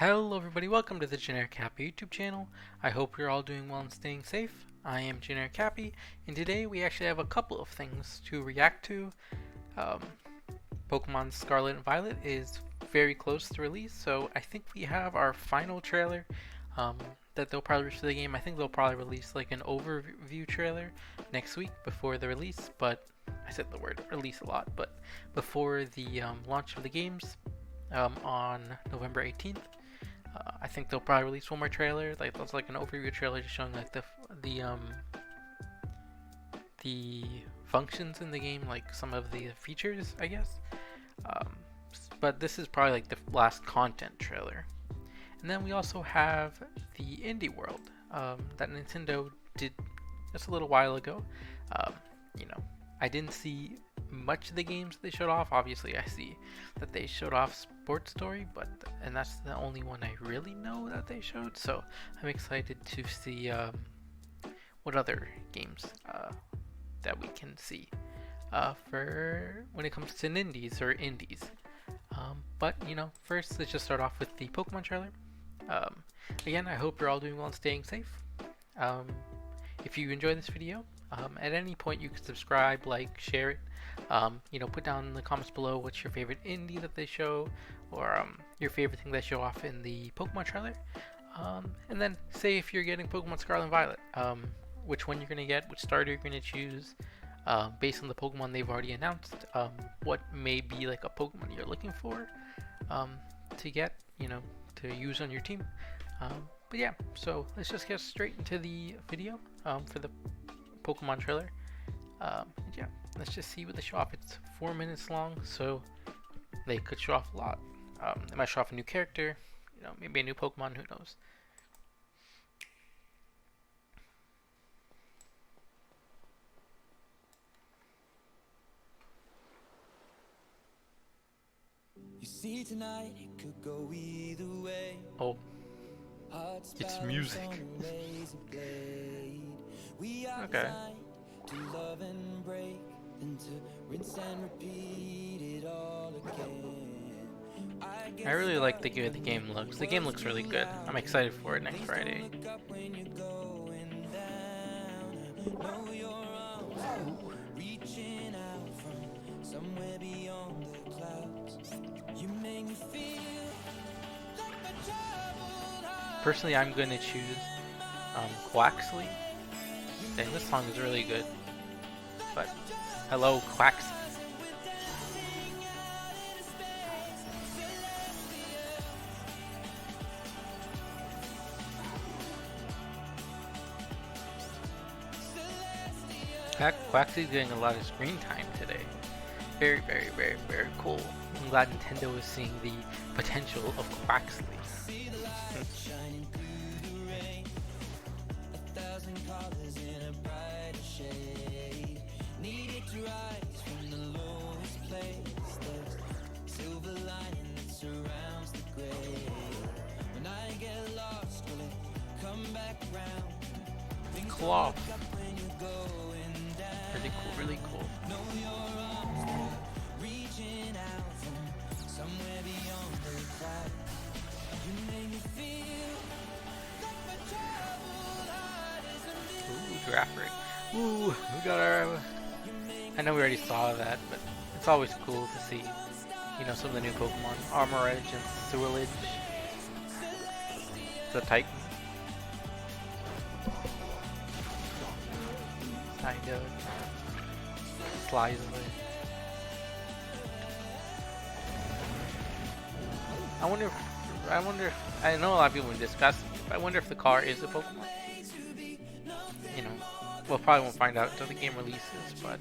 Hello everybody, welcome to the Generic Happy YouTube channel. I hope you're all doing well and staying safe. I am Generic Happy, and today we actually have a couple of things to react to. Pokemon Scarlet and Violet is very close to release, so I think we have our final trailer that they'll probably release for the game. I think they'll probably release like an overview trailer next week before the release, but I said the word release a lot, but before the launch of the games on November 18th. I think they'll probably release one more trailer. Like that's like an overview trailer, just showing like the functions in the game, like some of the features, I guess. But this is probably like the last content trailer. And then we also have the Indie World that Nintendo did just a little while ago. I didn't see much of the games they showed off. Obviously, I see that they showed off Sports Story, and that's the only one I really know that they showed. So I'm excited to see what other games that we can see for when it comes to indies. But first let's just start off with the Pokemon trailer. Again, I hope you're all doing well and staying safe. If you enjoyed this video, at any point you can subscribe, like, share it. Put down in the comments below what's your favorite indie that they show, or your favorite thing they show off in the Pokemon trailer. And then say if you're getting Pokemon Scarlet and Violet, which one you're going to get, which starter you're going to choose, based on the Pokemon they've already announced, what may be like a Pokemon you're looking for to get, to use on your team. But yeah, so let's just get straight into the video for the Pokemon trailer. Yeah, let's just see what they show off. It's 4 minutes long, so they could show off a lot. They might show off a new character, maybe a new Pokemon, who knows. You see tonight it could go either way. Oh, it's music. Okay. To love and break, and to rinse and repeat it all again. I really like the way the game looks. The game looks really good. I'm excited for it next Friday. Personally, I'm going to choose Quaxley. Dang, this song is really good. But, hello, Quaxley. Quaxley's getting a lot of screen time today. Very, very, very, very cool. I'm glad Nintendo is seeing the potential of Quaxley. Cloth. Really cool, really cool. Ooh, Greavard. Ooh, we got our... I know we already saw that, but it's always cool to see, some of the new Pokemon. Armor Edge and Swirlage. The Titan. Kind of. Slides away. I wonder if, I know a lot of people have discussed it, but I wonder if the car is a Pokemon. We'll probably won't find out until the game releases, but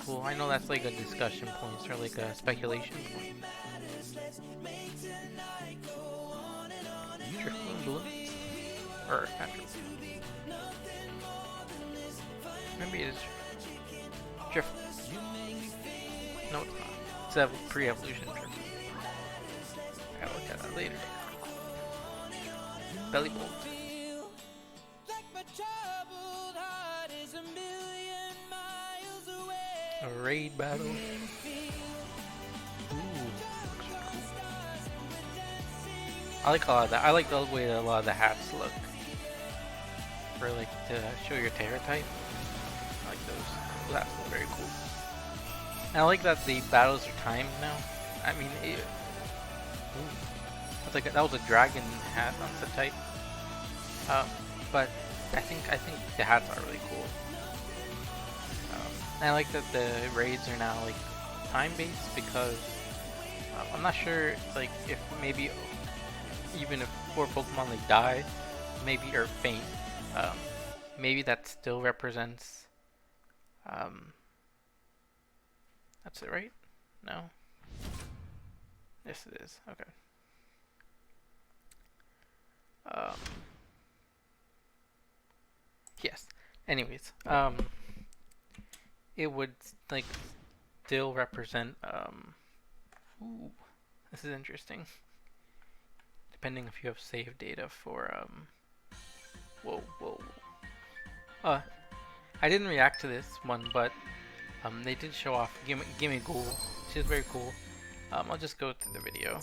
cool. I know that's like a discussion point, or like a speculation point. Drifting Balloon? Or not Drifting. Maybe it is Drift. No, it's not. It's a pre-evolution Drift. I gotta look at that later. Belly Bolt. A raid battle. Ooh, looks cool. I like a lot of that. I like the way that a lot of the hats look for like to show your Terra type. I like those. Those hats look very cool. And I like that the battles are timed now. I mean, that was a dragon hat on the type. But I think the hats are really cool. And I like that the raids are now like time based because I'm not sure like if maybe even if 4 Pokemon like die, maybe or faint, maybe that still represents. That's it, right? No. Yes, it is. Okay. Yes. Anyways, it would like still represent. Ooh, this is interesting. Depending if you have save data for Whoa. I didn't react to this one, but they did show off Gimme Ghoul, which is very cool. I'll just go to the video.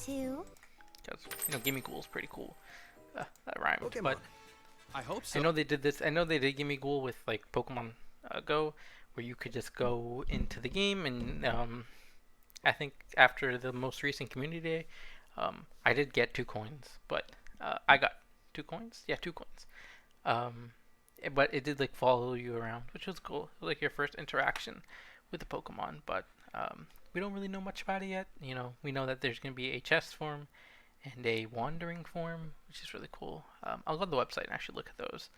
Because Gimme Ghoul is pretty cool. That rhymed, Pokemon. but I hope so. I know they did this. I know they did Gimme Ghoul with like Pokemon Go, where you could just go into the game, and I think after the most recent community day, I did get 2 coins, but I got 2 coins. Yeah, 2 coins. But it did like follow you around, which was cool. It was like your first interaction with the Pokemon, but we don't really know much about it yet. We know that there's going to be a chest form and a wandering form, which is really cool. I'll go to the website and actually look at those.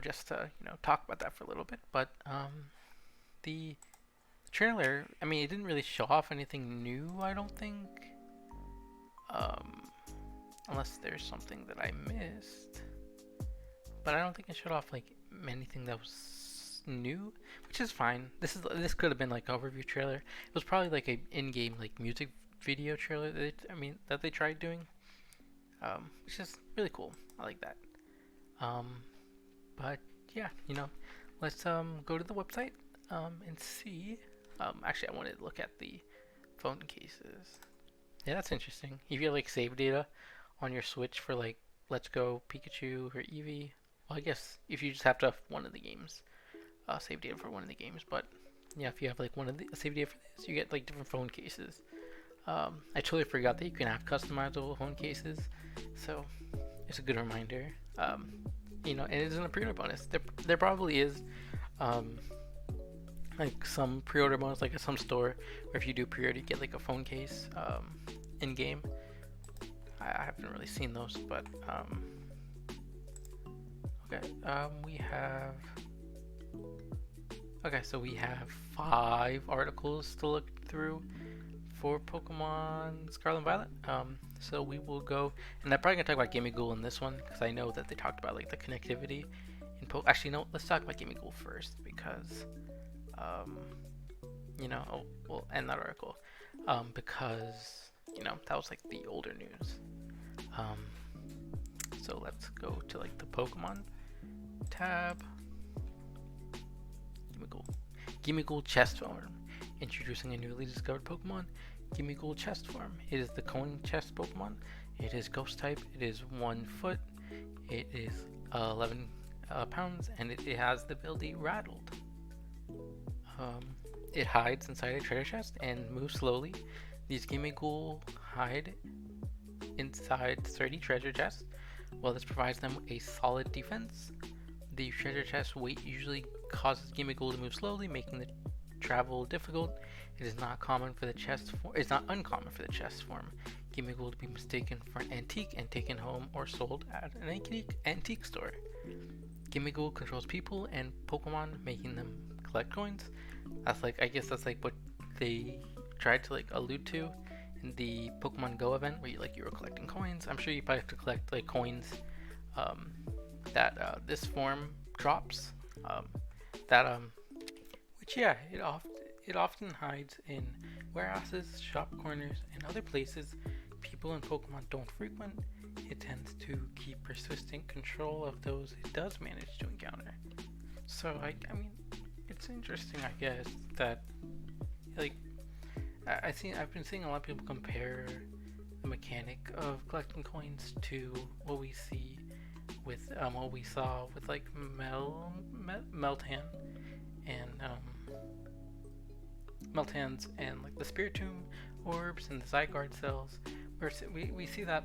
Just to talk about that for a little bit. But the trailer, I mean, it didn't really show off anything new, I don't think. Unless there's something that I missed. But I don't think it showed off like anything that was new, which is fine. This could have been like an overview trailer. It was probably like a in-game like music video trailer that they tried doing, which is really cool. I like that. But yeah, let's go to the website and see. Actually, I wanted to look at the phone cases. Yeah, that's interesting. If you have like save data on your Switch for like Let's Go Pikachu or Eevee, well, I guess if you just have to have one of the games, save data for one of the games. But yeah, if you have like one of the save data for this, you get like different phone cases. I totally forgot that you can have customizable phone cases, so it's a good reminder. And it isn't a pre-order bonus. There probably is, like some pre-order bonus, like at some store, where if you do pre-order, you get like a phone case, in game. I haven't really seen those, but okay. So we have 5 articles to look through for Pokemon Scarlet and Violet. So we will go, and I'm probably gonna talk about Gimme Ghoul in this one because I know that they talked about like the connectivity in Actually, no. Let's talk about Gimme Ghoul first because, we'll end that article, because that was like the older news. So let's go to like the Pokemon tab. Gimme Ghoul. Gimme Ghoul chest form. Introducing a newly discovered Pokemon, Gimme Ghoul chest form. It is the cone chest Pokemon. It is ghost type. It is 1 foot. It is 11 pounds, and it has the ability Rattled. It hides inside a treasure chest and moves slowly. These Gimme Ghoul hide inside sturdy treasure chests. While this provides them a solid defense, the treasure chest weight usually causes Gimme Ghoul to move slowly, making the travel difficult. It is not common for the chest form. It's not uncommon for the chest form Gimme Ghoul to be mistaken for an antique and taken home or sold at an antique store. Gimme Ghoul controls people and Pokemon, making them collect coins. I guess that's like what they tried to like allude to in the Pokemon Go event, where you were collecting coins. I'm sure you probably have to collect like coins that this form drops. Which it often hides in warehouses, shop corners, and other places people and Pokemon don't frequent. It tends to keep persistent control of those it does manage to encounter. So I mean, it's interesting, I guess, that like I've been seeing a lot of people compare the mechanic mechanic of collecting coins to what we see with what we saw with like Meltan and Meltans and like the Spiritomb orbs and the Zygarde cells, where we see that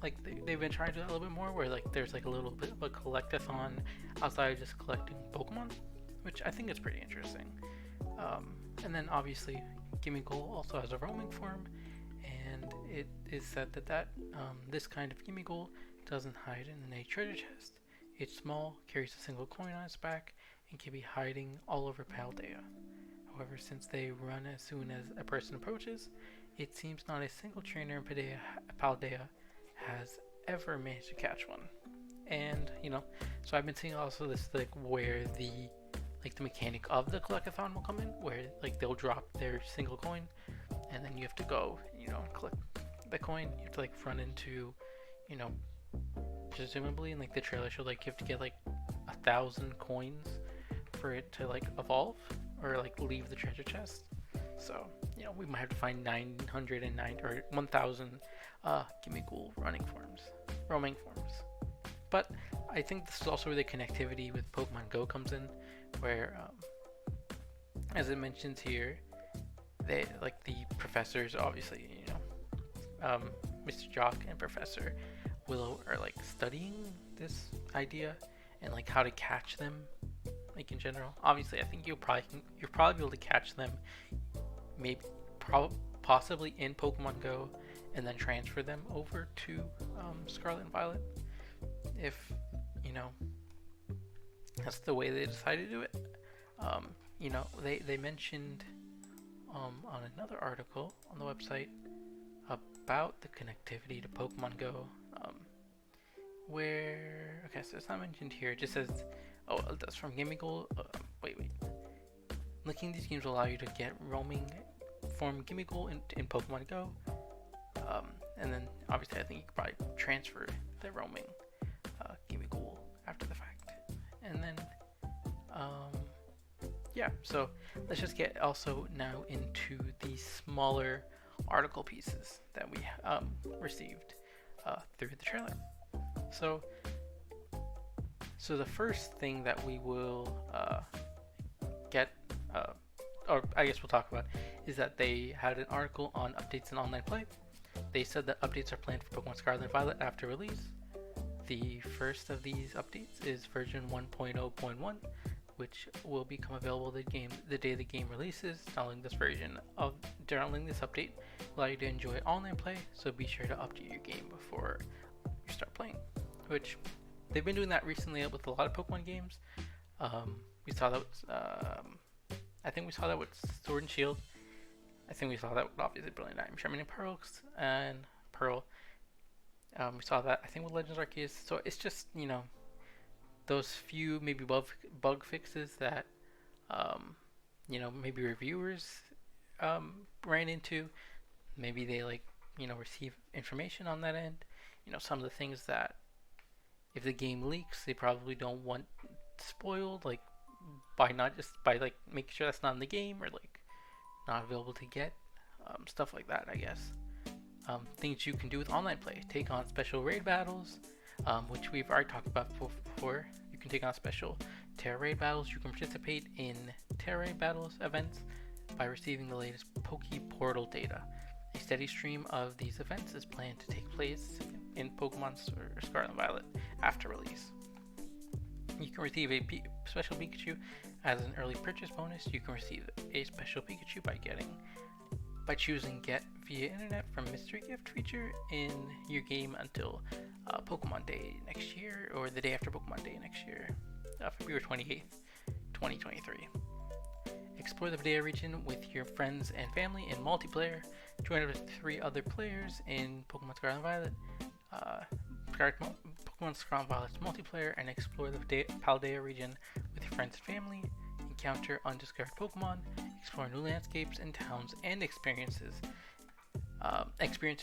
like they've been trying to do a little bit more, where like there's like a little bit of a collectathon outside of just collecting Pokemon, which I think is pretty interesting. And then obviously Gimme Goal also has a roaming form, and it is said that this kind of Gimme Goal doesn't hide in a treasure chest. It's small, carries a single coin on its back, and can be hiding all over Paldea. However, since they run as soon as a person approaches, it seems not a single trainer in Paldea has ever managed to catch one. And, so I've been seeing also this, like, where the mechanic of the collectathon will come in, where, like, they'll drop their single coin, and then you have to go, and collect the coin. You have to, like, run into, presumably in, like, the trailer show, like, you have to get, like, 1,000 coins for it to, like, evolve, or, like, leave the treasure chest. So, we might have to find 909 or 1,000 Gimme Ghoul roaming forms. But I think this is also where the connectivity with Pokemon Go comes in, where, as it mentions here, they like the professors, obviously, Mr. Jock and Professor Willow are like studying this idea and like how to catch them, like in general. Obviously, I think you'll probably be able to catch them, maybe possibly in Pokemon Go, and then transfer them over to Scarlet and Violet, if that's the way they decided to do it. They mentioned on another article on the website about the connectivity to Pokemon Go, so it's not mentioned here. It just says, that's from Gimme Goal. Wait. Linking these games will allow you to get roaming form Gimme Goal in Pokemon Go. And then obviously I think you could probably transfer the roaming Gimme Goal after the fact. And then so let's just get also now into the smaller article pieces that we received through the trailer. So the first thing that we will get, or I guess we'll talk about, is that they had an article on updates in online play. They said that updates are planned for Pokémon Scarlet and Violet after release. The first of these updates is version 1.0.1, which will become available the day the game releases. Downloading this update will allow you to enjoy online play, so be sure to update your game before you start playing. Which they've been doing that recently with a lot of Pokemon games. We saw that with, I think we saw that with Sword and Shield. I think we saw that with obviously Brilliant Diamond, Charming and Pearl. We saw that I think with Legends Arceus. So it's just those few maybe bug fixes that maybe reviewers ran into. Maybe they receive information on that end. Some of the things that if the game leaks, they probably don't want spoiled, like by making sure that's not in the game, or like not available to get, stuff like that, I guess. Things you can do with online play: take on special raid battles, which we've already talked about before. You can take on special Terra raid battles. You can participate in Terra raid battles events by receiving the latest Poke Portal data. A steady stream of these events is planned to take place in Pokemon Scarlet and Violet after release. You can receive a special Pikachu as an early purchase bonus. You can receive a special Pikachu by choosing Get via Internet from Mystery Gift feature in your game until Pokemon Day next year, or the day after Pokemon Day next year, February 28th, 2023. Explore the Paldea region with your friends and family in multiplayer. Join up with 3 other players in Pokemon Scarlet and Violet. Pokemon Scarlet and Violet's multiplayer, and explore the Paldea region with your friends and family. Encounter undiscovered Pokemon, explore new landscapes and towns, and experience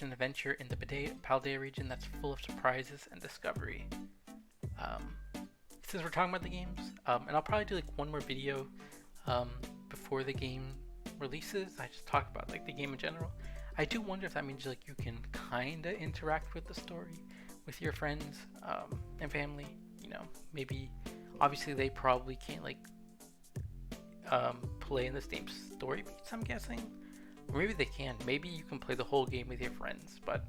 an adventure in the Paldea region that's full of surprises and discovery. Since we're talking about the games, and I'll probably do like one more video before the game releases. I just talked about like the game in general. I do wonder if that means like you can kind of interact with the story with your friends and family. You know, maybe obviously they probably can't like play in the same story beats, I'm guessing. Or maybe they can. Maybe you can play the whole game with your friends, but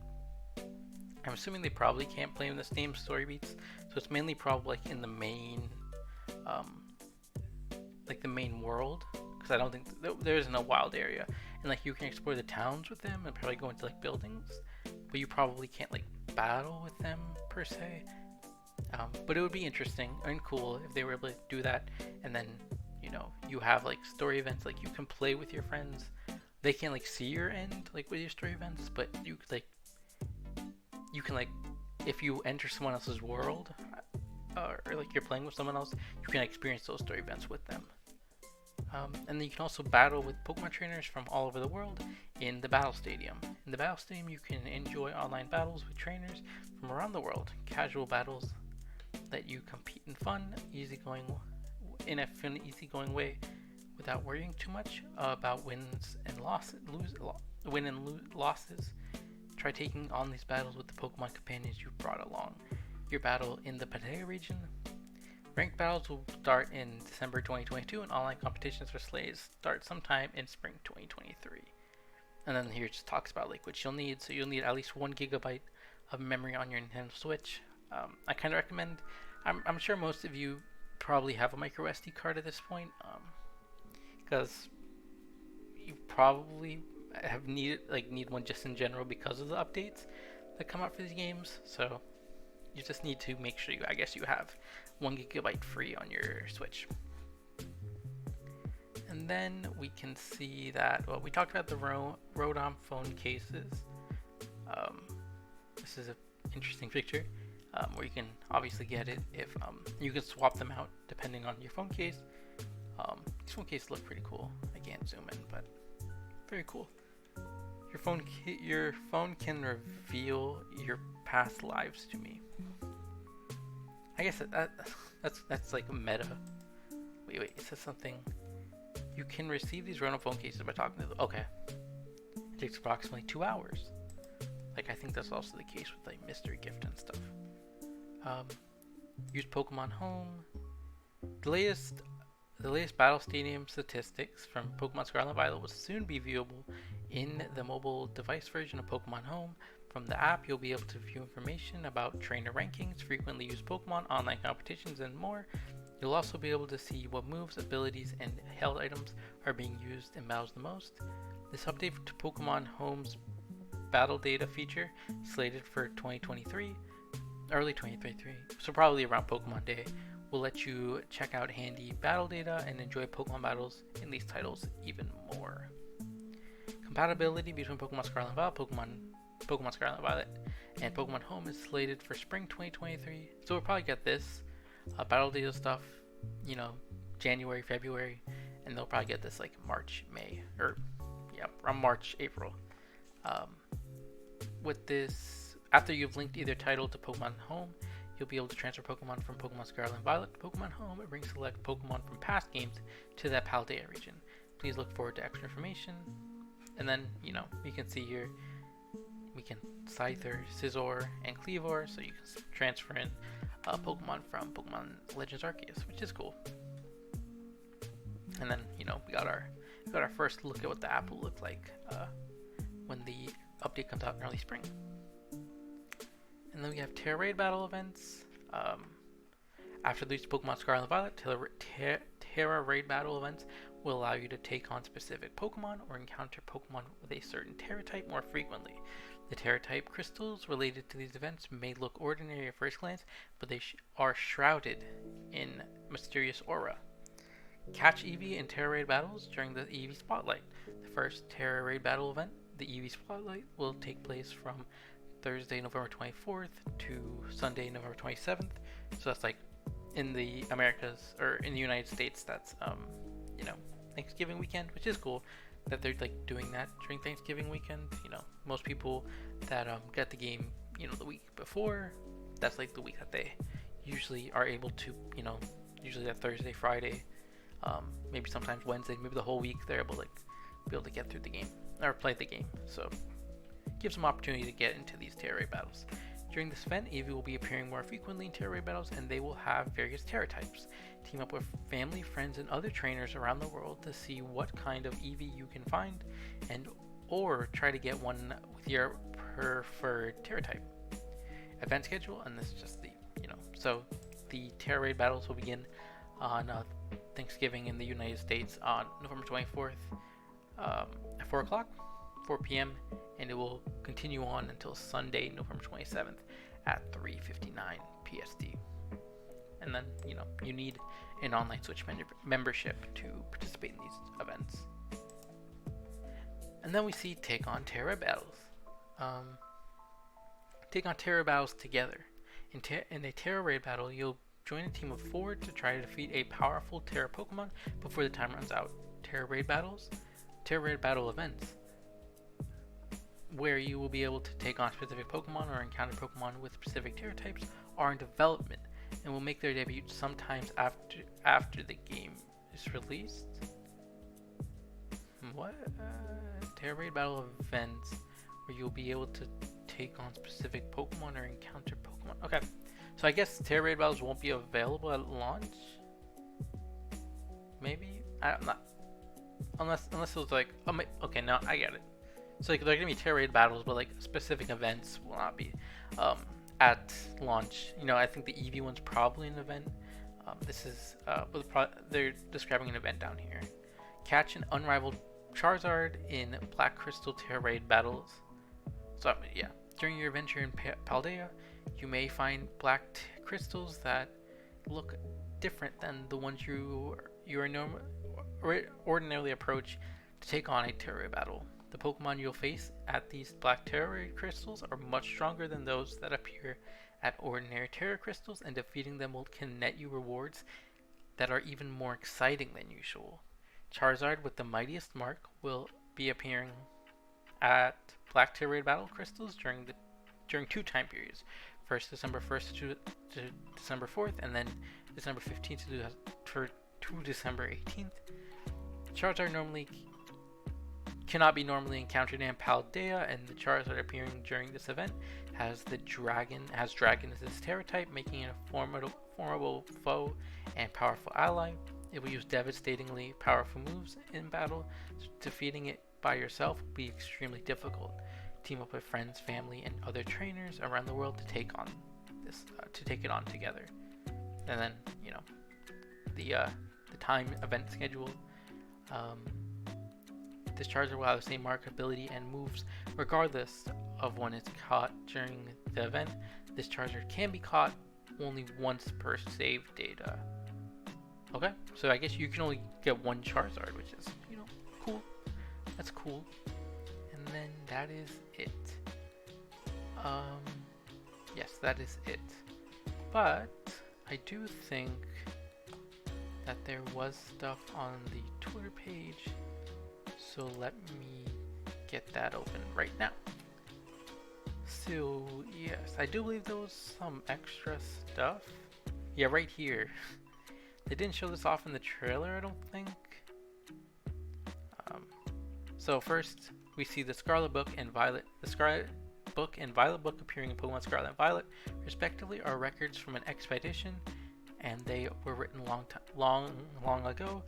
I'm assuming they probably can't play in the same story beats. So it's mainly probably like in the main, um, like the main world, because I don't think there isn't a wild area, and like you can explore the towns with them and probably go into like buildings, but you probably can't like battle with them per se. But it would be interesting and cool if they were able to do that, and then you have like story events, like you can play with your friends. They can't like see your end like with your story events, but you can like if you enter someone else's world, or like you're playing with someone else, you can experience those story events with them. And then you can also battle with Pokemon trainers from all over the world in the Battle Stadium. In the Battle Stadium, you can enjoy online battles with trainers from around the world. Casual battles let you compete in easygoing way without worrying too much about wins and losses. Try taking on these battles with the Pokemon companions you brought along. Your battle in the Paldea region. Ranked battles will start in December 2022, and online competitions for Slays start sometime in spring 2023. And then here it just talks about like what you'll need. So you'll need at least 1 gigabyte of memory on your Nintendo Switch. I kind of recommend. I'm sure most of you probably have a micro SD card at this point, because you probably need one just in general because of the updates that come out for these games. So you just need to make sure you have 1 gigabyte free on your Switch. And then we can see that, well, we talked about the Rotom phone cases. This is an interesting picture where you can obviously get it if you can swap them out depending on your phone case. These phone cases look pretty cool. I can't zoom in, but very cool. Your phone can reveal your past lives to me. I guess that's like a meta. Wait, it says something. You can receive these Rotom phone cases by talking to them. Okay. It takes approximately 2 hours. Like, I think that's also the case with like mystery gift and stuff. Use Pokemon Home. The latest Battle Stadium statistics from Pokemon Scarlet and Violet will soon be viewable in the mobile device version of Pokemon Home. From the app, you'll be able to view information about trainer rankings, frequently used Pokemon, online competitions, and more. You'll also be able to see what moves, abilities, and held items are being used in battles the most. This update to Pokemon Home's battle data feature, slated for early 2023, so probably around Pokemon Day, will let you check out handy battle data and enjoy Pokemon battles in these titles even more. Compatibility between Pokemon Scarlet and Violet, Pokemon Scarlet and Violet, and Pokemon Home is slated for spring 2023. So we'll probably get this battle data stuff, January, February, and they'll probably get this like March, May, around March, April. With this, after you've linked either title to Pokemon Home, you'll be able to transfer Pokemon from Pokemon Scarlet and Violet to Pokemon Home and bring select Pokemon from past games to that Paldea region. Please look forward to extra information. And then, you can see here, we can Scyther, Scizor, and Kleavor, so you can transfer in Pokemon from Pokemon Legends Arceus, which is cool. And then, we got our first look at what the app will look like when the update comes out in early spring. And then we have Terra Raid battle events. After these Pokemon Scarlet and Violet, Terra Raid battle events will allow you to take on specific Pokemon or encounter Pokemon with a certain Terra type more frequently. The Terra type crystals related to these events may look ordinary at first glance, but they are shrouded in mysterious aura. Catch Eevee in Terra Raid battles during the Eevee Spotlight. The first Terra Raid battle event, the Eevee Spotlight, will take place from Thursday, November 24th to Sunday, November 27th. So that's like in the Americas, or in the United States, that's Thanksgiving weekend, which is cool that they're like doing that during Thanksgiving weekend. Most people that get the game, the week before, that's like the week that they usually are able to, usually that Thursday, Friday, maybe sometimes Wednesday, maybe the whole week they're able to be able to get through the game or play the game. So gives them opportunity to get into these Terra Raid battles. During this event, Eevee will be appearing more frequently in Terra Raid battles, and they will have various Terra types. Team up with family, friends, and other trainers around the world to see what kind of Eevee you can find, or try to get one with your preferred Terra type. Event schedule, and this is just so the Terra Raid battles will begin on Thanksgiving in the United States on November 24th at 4 o'clock, 4 p.m., and it will continue on until Sunday, November 27th at 3:59 PST. And then, you need an online Switch membership to participate in these events. And then we see Take on Terra battles. Take on Terra battles together. In a Terra Raid battle, you'll join a team of 4 to try to defeat a powerful Terra Pokemon before the time runs out. Terra Raid battle events, where you will be able to take on specific Pokemon or encounter Pokemon with specific Terra types, are in development and will make their debut sometimes after the game is released. What? Terra Raid battle events where you'll be able to take on specific Pokemon or encounter Pokemon. Okay, so I guess Terra Raid battles won't be available at launch. Maybe I'm not. Unless it was like, okay, no, I get it. So like, they're gonna be Terra Raid battles, but like specific events will not be at launch. I think the Eevee one's probably an event. This is they're describing an event down here. Catch an unrivaled Charizard in Black Crystal Terra Raid battles. So yeah, during your adventure in Paldea, you may find black crystals that look different than the ones you ordinarily approach to take on a Terra Raid battle. The Pokemon you'll face at these black Terra Raid crystals are much stronger than those that appear at ordinary Terra crystals, and defeating them can net you rewards that are even more exciting than usual. Charizard with the Mightiest Mark will be appearing at Black Terra Raid battle crystals during 2 time periods. First December 1st to December 4th, and then December 15th to December 18th. Charizard cannot be normally encountered in Paldea, and the Charizard appearing during this event has Dragon as its Terra type, making it a formidable foe and powerful ally. It will use devastatingly powerful moves in battle. Defeating it by yourself will be extremely difficult. Team up with friends, family, and other trainers around the world to take it on together. And then the time event schedule. This Charizard will have the same mark, ability, and moves regardless of when it's caught during the event. This Charizard can be caught only once per save data. Okay, so I guess you can only get one Charizard, which is, cool. That's cool. And then that is it. Yes, that is it. But I do think that there was stuff on the Twitter page, so let me get that open right now. So yes, I do believe there was some extra stuff. Yeah, right here. They didn't show this off in the trailer, I don't think. So first, we see the Scarlet Book and Violet. The Scarlet Book and Violet Book appearing in Pokemon Scarlet and Violet, respectively, are records from an expedition, and they were written long ago.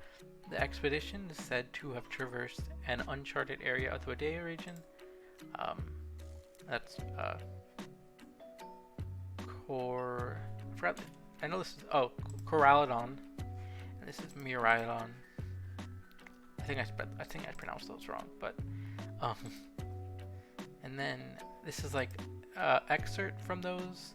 The expedition is said to have traversed an uncharted area of the Paldea region. That's I know this is Corralodon, and this is Miraidon. I think I pronounced those wrong, but and then this is like excerpt from those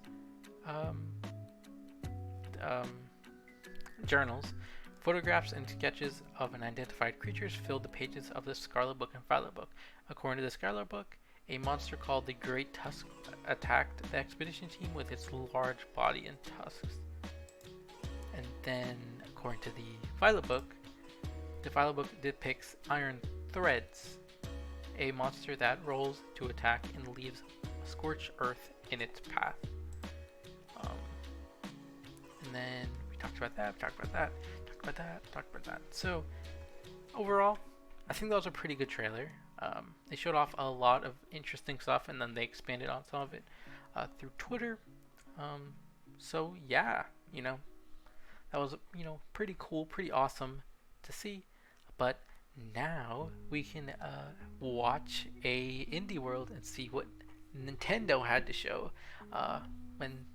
journals. Photographs and sketches of unidentified creatures filled the pages of the Scarlet Book and Violet Book. According to the Scarlet Book, a monster called the Great Tusk attacked the expedition team with its large body and tusks. And then, according to the Violet Book depicts Iron Threads, a monster that rolls to attack and leaves scorched earth in its path. And then we talked about that. So, overall, I think that was a pretty good trailer. They showed off a lot of interesting stuff, and then they expanded on some of it through Twitter. So yeah, that was pretty cool, pretty awesome to see. But now we can watch a indie world and see what Nintendo had to show when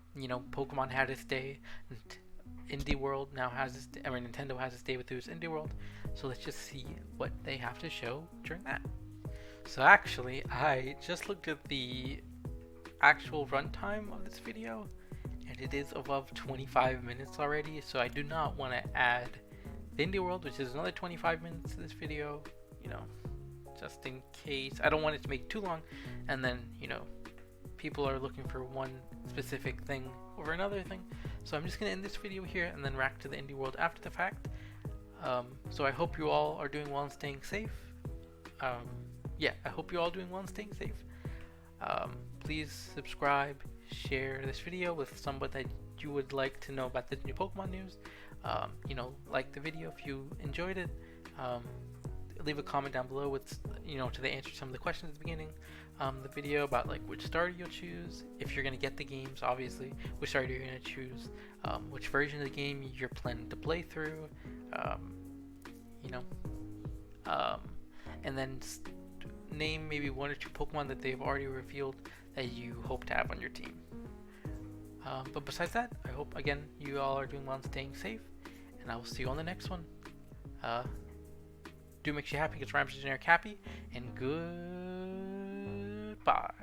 Pokemon had its day. Indie World now has its day, Nintendo has its day with its Indie World. So let's just see what they have to show during that. So actually, I just looked at the actual runtime of this video, and it is above 25 minutes already. So I do not want to add the Indie World, which is another 25 minutes to this video, just in case. I don't want it to make too long, and then, people are looking for one specific thing over another thing. So I'm just going to end this video here and then rack to the Indie World after the fact. So I hope you all are doing well and staying safe. I hope you all doing well and staying safe. Please subscribe, share this video with someone that you would like to know about the new Pokemon news. Like the video if you enjoyed it. Leave a comment down below with, to the answer to some of the questions at the beginning. The video about like which starter you'll choose, if you're gonna get the games, obviously, which starter you're gonna choose, which version of the game you're planning to play through, and then name maybe one or two Pokemon that they've already revealed that you hope to have on your team. But besides that, I hope again you all are doing well and staying safe, and I will see you on the next one. Do makes you happy, gets rhymes generic happy, and goodbye.